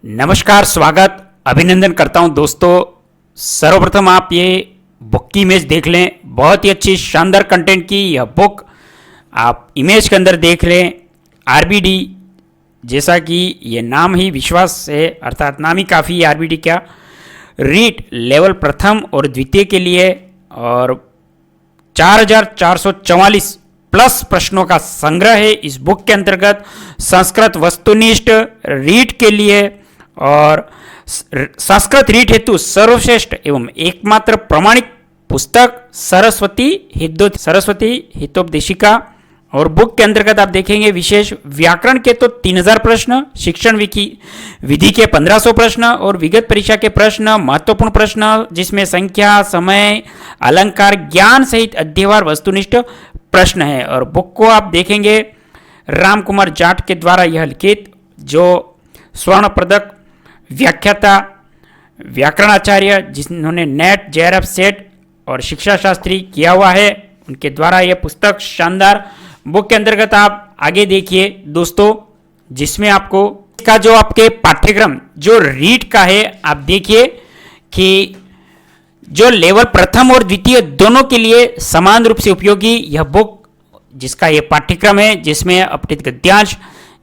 नमस्कार, स्वागत, अभिनंदन करता हूं दोस्तों। सर्वप्रथम आप ये बुक की इमेज देख लें। बहुत ही अच्छी शानदार कंटेंट की यह बुक आप इमेज के अंदर देख लें। आरबीडी, जैसा कि ये नाम ही विश्वास है, अर्थात नाम ही काफ़ी है। आरबीडी क्या, रीट लेवल प्रथम और द्वितीय के लिए, और 4444 प्लस प्रश्नों का संग्रह है इस बुक के अंतर्गत। संस्कृत वस्तुनिष्ठ रीट के लिए और संस्कृत रीट हेतु सर्वश्रेष्ठ एवं एकमात्र प्रमाणिक पुस्तक सरस्वती हितोपदेशिका। और बुक के अंतर्गत आप देखेंगे विशेष व्याकरण के तो 3000 प्रश्न, शिक्षण विधि के 1500 प्रश्न और विगत परीक्षा के प्रश्न, महत्वपूर्ण प्रश्न जिसमें संख्या, समय, अलंकार, ज्ञान सहित अध्ययवार वस्तुनिष्ठ प्रश्न है। और बुक को आप देखेंगे राम कुमार जाट के द्वारा यह लिखित, जो स्वर्ण पदक व्याख्याता, व्याकरणाचार्य जिन्होंने नेट, जेआरएफ, सेट और शिक्षा शास्त्री किया हुआ है, उनके द्वारा यह पुस्तक शानदार बुक के अंतर्गत आप आगे देखिए दोस्तों, जिसमें आपको इसका जो आपके पाठ्यक्रम जो रीट का है, आप देखिए कि जो लेवल प्रथम और द्वितीय दोनों के लिए समान रूप से उपयोगी यह बुक, जिसका यह पाठ्यक्रम है, जिसमें अपठित गद्यांश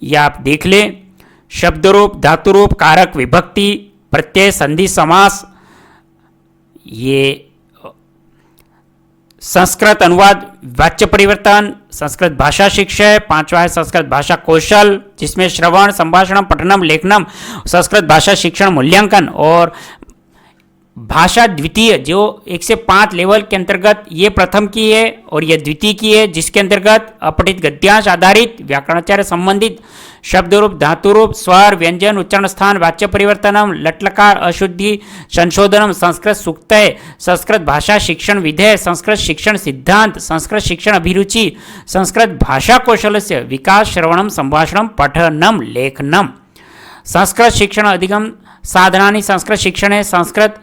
या आप देख लें, शब्दरूप, धातुरूप, कारक, विभक्ति, प्रत्यय, संधि, समास, ये संस्कृत अनुवाद, वाच्य परिवर्तन, संस्कृत भाषा शिक्षा, पांचवा है संस्कृत भाषा कौशल, जिसमें श्रवण, संभाषण, पठनम, लेखनम, संस्कृत भाषा शिक्षण, मूल्यांकन और भाषा द्वितीय, जो 1 से 5 लेवल के अंतर्गत ये प्रथम की है और यह द्वितीय की है, जिसके अंतर्गत अपठित गद्यांश आधारित व्याकरणाचार्य संबंधित शब्दरूप, धातुरूप, स्वर, व्यंजन, उच्चारण स्थान, वाच्य परिवर्तनम, लट्लकार, अशुद्धि, संशोधनम, संस्कृत सूक्तय, संस्कृत भाषा शिक्षण विधेय, संस्कृत शिक्षण सिद्धांत, संस्कृत शिक्षण अभिरुचि, संस्कृत भाषा कौशलस्य विकास, श्रवणम, संभाषणम, पठनम, लेखनम, संस्कृत शिक्षण अधिगम साधनानि, संस्कृत शिक्षण है संस्कृत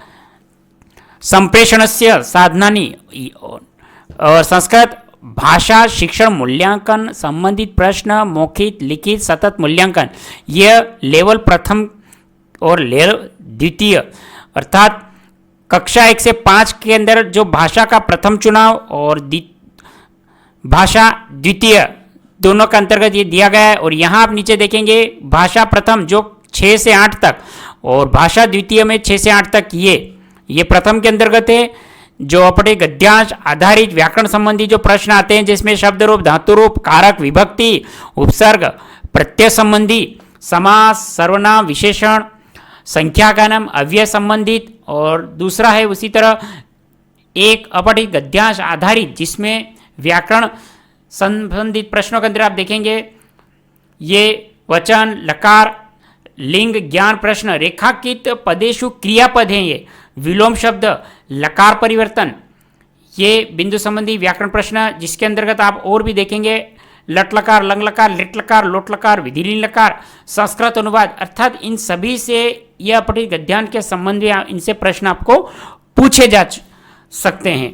संप्रेषणस्य साधनानि, और संस्कृत भाषा शिक्षण मूल्यांकन संबंधित प्रश्न, मौखिक, लिखित, सतत मूल्यांकन, यह लेवल प्रथम और लेवल द्वितीय, अर्थात कक्षा 1 से 5 के अंदर जो भाषा का प्रथम चुनाव और भाषा द्वितीय दोनों का अंतर्गत ये दिया गया है। और यहाँ आप नीचे देखेंगे भाषा प्रथम जो 6 से 8 तक और भाषा द्वितीय में 6 से 8 तक, ये प्रथम के अंतर्गत है। जो अपठित गद्यांश आधारित व्याकरण संबंधी जो प्रश्न आते हैं, जिसमें शब्द रूप, धातु रूप, कारक, विभक्ति, उपसर्ग, प्रत्यय संबंधी, समास, सर्वनाम, विशेषण, संख्यागणम, अव्यय संबंधित, और दूसरा है उसी तरह एक अपठित गद्यांश आधारित, जिसमें व्याकरण संबंधित प्रश्नों के अंदर आप देखेंगे ये वचन, लकार, लिंग, ज्ञान प्रश्न, रेखांकित पदेशु क्रियापद हैं, ये विलोम शब्द, लकार परिवर्तन, ये बिंदु संबंधी व्याकरण प्रश्न, जिसके अंतर्गत आप और भी देखेंगे लट लकार, लंग लकार, लिट लकार, लोट लकार, विधिलीन लकार, संस्कृत अनुवाद, अर्थात इन सभी से यह अपठित गद्यांश के संबंध में इनसे प्रश्न आपको पूछे जा सकते हैं।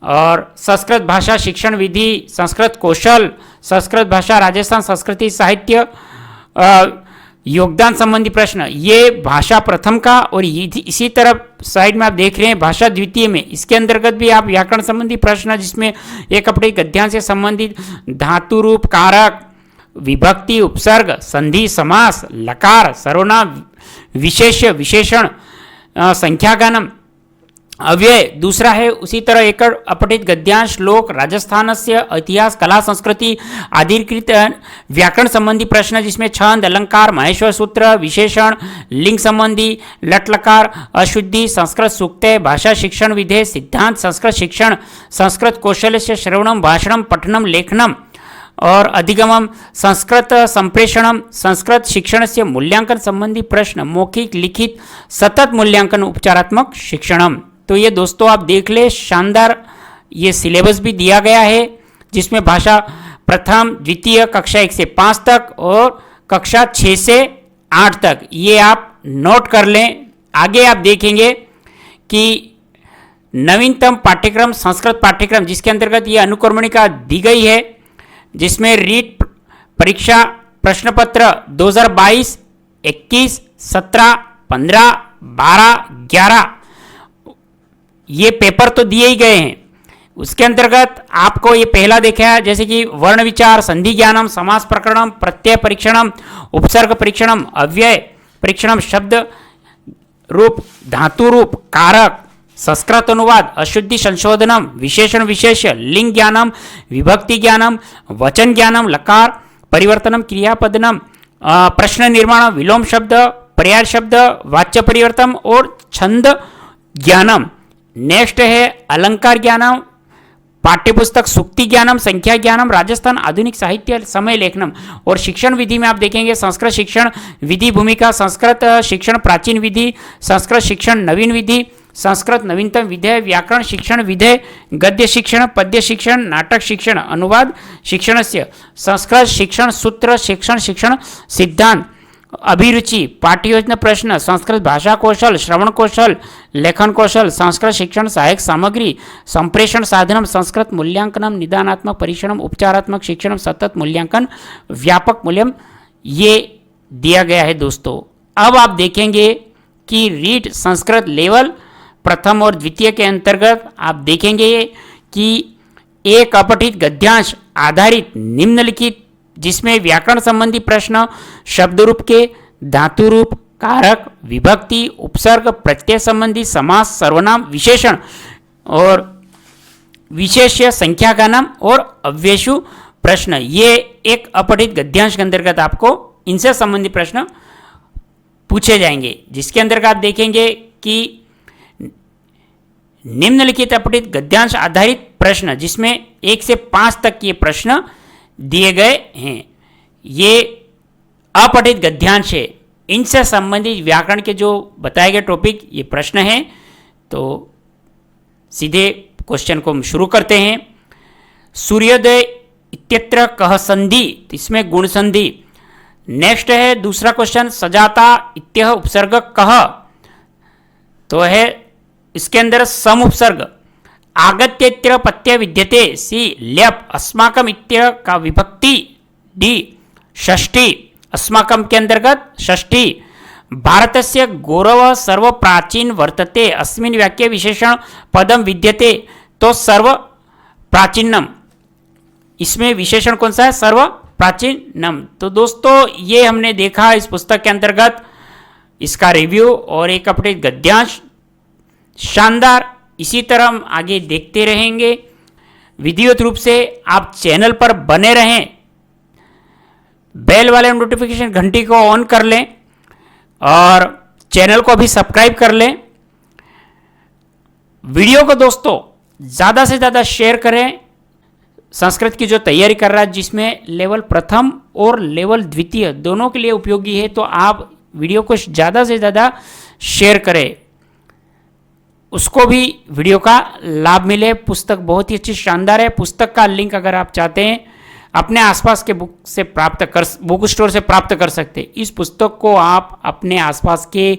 और संस्कृत भाषा शिक्षण विधि, संस्कृत कौशल, संस्कृत भाषा राजस्थान संस्कृति साहित्य, योगदान संबंधी प्रश्न, ये भाषा प्रथम का। और इसी तरह साइड में आप देख रहे हैं भाषा द्वितीय में, इसके अंतर्गत भी आप व्याकरण संबंधी प्रश्न, जिसमें एक अपठित गद्यांश से संबंधित धातु रूप, कारक, विभक्ति, उपसर्ग, संधि, समास, लकार, सर्वनाम, विशेष्य, विशेषण, संख्यागणम, अव्यय, दूसरा है उसी तरह एक अपठित गद्यांश लोक, राजस्थान से इतिहास, कला, संस्कृति, अधिकृत व्याकरण संबंधी प्रश्न, जिसमें छंद, अलंकार, महेश्वर सूत्र, विशेषण, लिंग संबंधी, लटलकार, अशुद्धि, संस्कृत सूक्तय, भाषा शिक्षण विधेय, सिद्धांत, संस्कृत शिक्षण, संस्कृत कौशल से श्रवणम, भाषणम, पठनम, लेखनम और अधिगमम, संस्कृत संप्रेषणम, संस्कृत शिक्षण से मूल्यांकन संबंधी प्रश्न, मौखिक, लिखित, सतत मूल्यांकन, उपचारात्मक शिक्षणम। तो ये दोस्तों आप देख ले, शानदार ये सिलेबस भी दिया गया है, जिसमें भाषा प्रथम, द्वितीय, कक्षा 1 से 5 तक और कक्षा 6 से 8 तक, ये आप नोट कर लें। आगे आप देखेंगे कि नवीनतम पाठ्यक्रम संस्कृत पाठ्यक्रम, जिसके अंतर्गत ये अनुक्रमणिका दी गई है, जिसमें रीट परीक्षा प्रश्न पत्र 2022 21, 17, 15, 12, 11 ये पेपर तो दिए ही गए हैं। उसके अंतर्गत आपको ये पहला देखा है, जैसे कि वर्ण विचार, संधि ज्ञानम, समास प्रकरणम, प्रत्यय परीक्षणम, उपसर्ग परीक्षणम, अव्यय परीक्षणम, शब्द रूप, धातु रूप, कारक, संस्कृत अनुवाद, अशुद्धि संशोधनम, विशेषण विशेष्य, लिंग ज्ञानम, विभक्ति ज्ञानम, वचन ज्ञानम, लकार परिवर्तनम, क्रियापदनम, प्रश्न निर्माण, विलोम शब्द, पर्याय शब्द, वाच्य परिवर्तन और छंद ज्ञानम। नेक्स्ट है अलंकार ज्ञानम, पाठ्यपुस्तक सूक्ति ज्ञानम, संख्या ज्ञानम, राजस्थान आधुनिक साहित्य, समय लेखनम। और शिक्षण विधि में आप देखेंगे संस्कृत शिक्षण विधि भूमिका, संस्कृत शिक्षण प्राचीन विधि, संस्कृत शिक्षण नवीन विधि, संस्कृत नवीनतम विधेय, व्याकरण शिक्षण विधेय, गद्य शिक्षण, पद्य शिक्षण, नाटक शिक्षण, अनुवाद शिक्षणस्य, संस्कृत शिक्षण सूत्र शिक्षण सिद्धांत, अभिरुचि, पाठ्य योजना प्रश्न, संस्कृत भाषा कौशल, श्रवण कौशल, लेखन कौशल, संस्कृत शिक्षण सहायक सामग्री, संप्रेषण साधनम, संस्कृत मूल्यांकनम, निदानात्मक परीक्षणम, उपचारात्मक शिक्षणम, सतत मूल्यांकन, व्यापक मूल्यम, ये दिया गया है दोस्तों। अब आप देखेंगे कि रीड संस्कृत लेवल प्रथम और द्वितीय के अंतर्गत आप देखेंगे कि एक अपठित गद्यांश आधारित निम्नलिखित, जिसमें व्याकरण संबंधी प्रश्न, शब्द रूप के, धातु रूप, कारक, विभक्ति, उपसर्ग, प्रत्यय संबंधी, समास, सर्वनाम, विशेषण और विशेष्य, संख्या का नाम और अव्ययसु प्रश्न, ये एक अपठित गद्यांश के अंतर्गत आपको इनसे संबंधित प्रश्न पूछे जाएंगे, जिसके अंतर्गत आप देखेंगे कि निम्नलिखित अपठित गद्यांश आधारित प्रश्न, जिसमें 1 से 5 तक ये प्रश्न दिए गए हैं, ये अपठित गद्यांश है। इनसे संबंधित व्याकरण के जो बताए गए टॉपिक ये प्रश्न हैं। तो सीधे क्वेश्चन को हम शुरू करते हैं। सूर्योदय इत्यत्र कह संधि, इसमें गुण संधि। नेक्स्ट है दूसरा क्वेश्चन, सजाता इत्यह उपसर्ग कह, तो है इसके अंदर सम उपसर्ग। आगत्य इत्यत्र प्रत्यय विद्यते, सी ल्यप, अस्माकम इत्यत्र का विभक्ति, डी षष्ठी, अस्माकम के अंतर्गत षष्ठी। भारतस्य गौरव सर्व प्राचीन वर्तते, अस्मिन् वाक्ये विशेषण पदम विद्यते, तो सर्व प्राचीनम, इसमें विशेषण कौन सा है, सर्व प्राचीनम। तो दोस्तों ये हमने देखा इस पुस्तक के अंतर्गत इसका रिव्यू और एक अपडेट गद्यांश, शानदार। इसी तरह हम आगे देखते रहेंगे विधिवत रूप से। आप चैनल पर बने रहें, बेल वाले नोटिफिकेशन घंटी को ऑन कर लें और चैनल को भी सब्सक्राइब कर लें। वीडियो को दोस्तों ज़्यादा से ज़्यादा शेयर करें। संस्कृत की जो तैयारी कर रहा है, जिसमें लेवल प्रथम और लेवल द्वितीय दोनों के लिए उपयोगी है, तो आप वीडियो को ज़्यादा से ज़्यादा शेयर करें, उसको भी वीडियो का लाभ मिले। पुस्तक बहुत ही अच्छी शानदार है। पुस्तक का लिंक अगर आप चाहते हैं अपने आसपास के बुक स्टोर से प्राप्त कर सकते हैं। इस पुस्तक को आप अपने आसपास के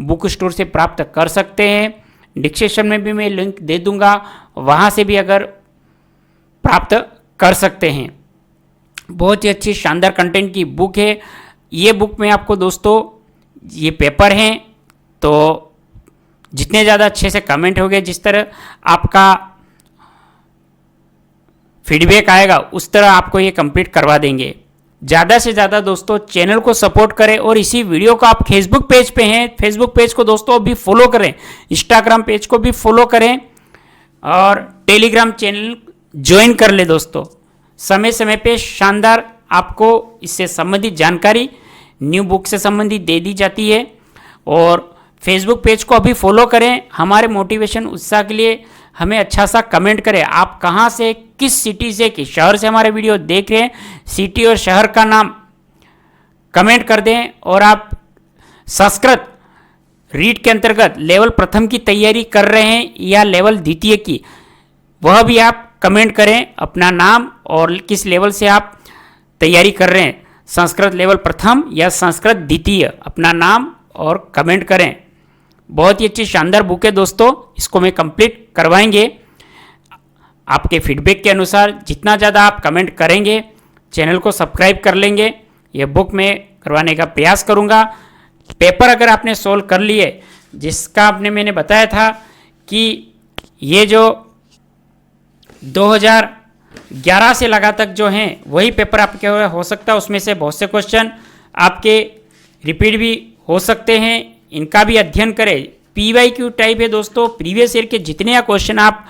बुक स्टोर से प्राप्त कर सकते हैं। डिस्क्रिप्शन में भी मैं लिंक दे दूंगा, वहाँ से भी अगर प्राप्त कर सकते हैं। बहुत ही अच्छी शानदार कंटेंट की बुक है ये। बुक में आपको दोस्तों ये पेपर हैं, तो जितने ज़्यादा अच्छे से कमेंट होंगे, जिस तरह आपका फीडबैक आएगा, उस तरह आपको ये कंप्लीट करवा देंगे। ज़्यादा से ज़्यादा दोस्तों चैनल को सपोर्ट करें और इसी वीडियो को आप फेसबुक पेज पे हैं, फेसबुक पेज को दोस्तों अभी फॉलो करें, इंस्टाग्राम पेज को भी फॉलो करें और टेलीग्राम चैनल ज्वाइन कर ले दोस्तों। समय समय पे शानदार आपको इससे संबंधित जानकारी न्यू बुक से संबंधित दे दी जाती है। और फेसबुक पेज को अभी फॉलो करें। हमारे मोटिवेशन उत्साह के लिए हमें अच्छा सा कमेंट करें। आप कहाँ से, किस सिटी से, किस शहर से हमारे वीडियो देख रहे हैं, सिटी और शहर का नाम कमेंट कर दें। और आप संस्कृत रीड के अंतर्गत लेवल प्रथम की तैयारी कर रहे हैं या लेवल द्वितीय की, वह भी आप कमेंट करें अपना नाम और किस लेवल से आप तैयारी कर रहे हैं, संस्कृत लेवल प्रथम या संस्कृत द्वितीय, अपना नाम और कमेंट करें। बहुत ही अच्छी शानदार बुक है दोस्तों, इसको मैं कंप्लीट करवाएंगे। आपके फीडबैक के अनुसार जितना ज़्यादा आप कमेंट करेंगे, चैनल को सब्सक्राइब कर लेंगे, यह बुक मैं करवाने का प्रयास करूंगा। पेपर अगर आपने सोल्व कर लिए, जिसका मैंने बताया था कि ये जो 2011 से लगा तक जो हैं वही पेपर आपके हो सकता है, उसमें से बहुत से क्वेश्चन आपके रिपीट भी हो सकते हैं, इनका भी अध्ययन करें। PYQ टाइप है दोस्तों, प्रीवियस ईयर के जितने क्वेश्चन आप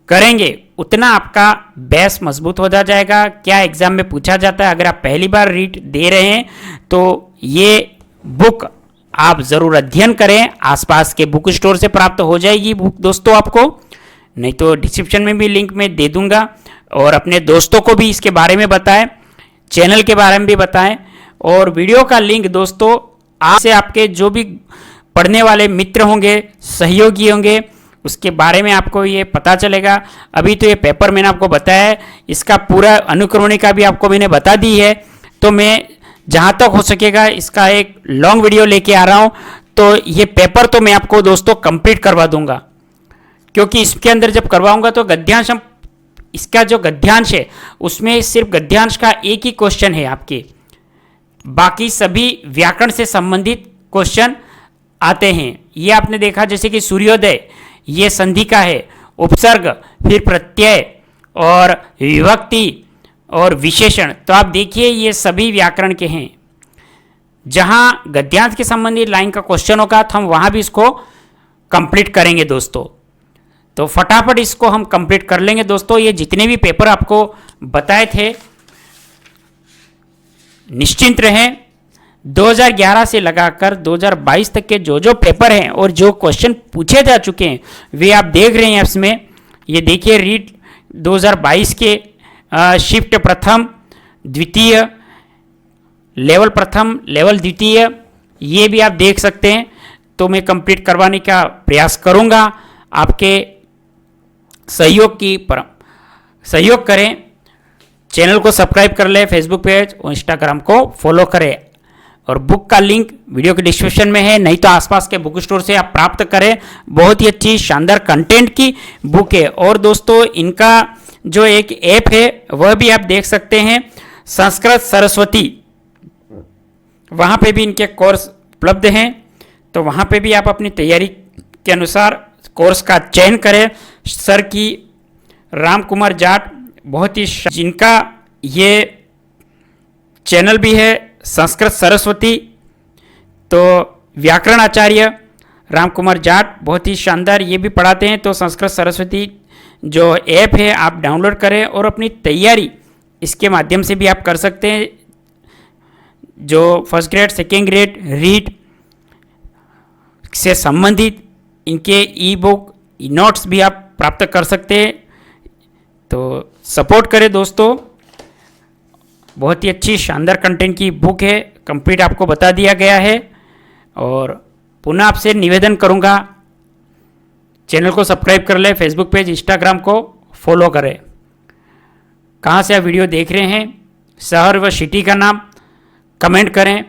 करेंगे उतना आपका बेस मजबूत होता जाएगा। क्या एग्जाम में पूछा जाता है, अगर आप पहली बार रीट दे रहे हैं तो ये बुक आप ज़रूर अध्ययन करें। आसपास के बुक स्टोर से प्राप्त हो जाएगी बुक दोस्तों आपको, नहीं तो डिस्क्रिप्शन में भी लिंक में दे दूंगा। और अपने दोस्तों को भी इसके बारे में बताएं, चैनल के बारे में भी बताएं। और वीडियो का लिंक दोस्तों आपसे आपके जो भी पढ़ने वाले मित्र होंगे, सहयोगी होंगे, उसके बारे में आपको ये पता चलेगा। अभी तो ये पेपर मैंने आपको बताया है, इसका पूरा अनुक्रमणिका भी आपको मैंने बता दी है। तो मैं जहाँ तक हो सकेगा इसका एक लॉन्ग वीडियो लेके आ रहा हूँ। तो ये पेपर तो मैं आपको दोस्तों कंप्लीट करवा दूंगा, क्योंकि इसके अंदर जब करवाऊंगा तो गद्यांश हम, इसका जो गद्यांश है उसमें सिर्फ गद्यांश का एक ही क्वेश्चन है आपके, बाकी सभी व्याकरण से संबंधित क्वेश्चन आते हैं। ये आपने देखा जैसे कि सूर्योदय, ये संधि का है, उपसर्ग, फिर प्रत्यय और विभक्ति और विशेषण। तो आप देखिए ये सभी व्याकरण के हैं। जहाँ गद्यांश के संबंधित लाइन का क्वेश्चन होगा तो हम वहाँ भी इसको कंप्लीट करेंगे दोस्तों। तो फटाफट इसको हम कंप्लीट कर लेंगे दोस्तों। ये जितने भी पेपर आपको बताए थे निश्चिंत रहें, 2011 से लगाकर 2022 तक के जो जो पेपर हैं और जो क्वेश्चन पूछे जा चुके हैं वे आप देख रहे हैं इसमें। ये देखिए रीट 2022 के शिफ्ट प्रथम, द्वितीय, लेवल प्रथम, लेवल द्वितीय, ये भी आप देख सकते हैं। तो मैं कंप्लीट करवाने का प्रयास करूंगा। आपके सहयोग करें, चैनल को सब्सक्राइब कर लें, फेसबुक पेज और इंस्टाग्राम को फॉलो करें। और बुक का लिंक वीडियो के डिस्क्रिप्शन में है, नहीं तो आसपास के बुक स्टोर से आप प्राप्त करें। बहुत ही अच्छी शानदार कंटेंट की बुक है। और दोस्तों इनका जो एक ऐप है वह भी आप देख सकते हैं, संस्कृत सरस्वती, वहाँ पे भी इनके कोर्स उपलब्ध हैं। तो वहाँ पे भी आप अपनी तैयारी के अनुसार कोर्स का चयन करें। सर की राम कुमार जाट, बहुत ही जिनका ये चैनल भी है संस्कृत सरस्वती, तो व्याकरण आचार्य राम कुमार जाट बहुत ही शानदार ये भी पढ़ाते हैं। तो संस्कृत सरस्वती जो ऐप है आप डाउनलोड करें और अपनी तैयारी इसके माध्यम से भी आप कर सकते हैं। जो first grade, second grade, REET से संबंधित इनके ई बुक, ई नोट्स भी आप प्राप्त कर सकते हैं। तो सपोर्ट करें दोस्तों, बहुत ही अच्छी शानदार कंटेंट की बुक है, कंप्लीट आपको बता दिया गया है। और पुनः आपसे निवेदन करूंगा, चैनल को सब्सक्राइब कर लें, फेसबुक पेज, इंस्टाग्राम को फॉलो करें। कहाँ से आप वीडियो देख रहे हैं, शहर व सिटी का नाम कमेंट करें,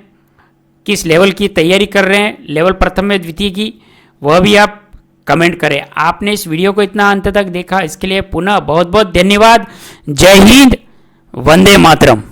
किस लेवल की तैयारी कर रहे हैं, लेवल प्रथम में द्वितीय की, वह भी आप कमेंट करें। आपने इस वीडियो को इतना अंत तक देखा इसके लिए पुनः बहुत बहुत धन्यवाद। जय हिंद, वंदे मातरम।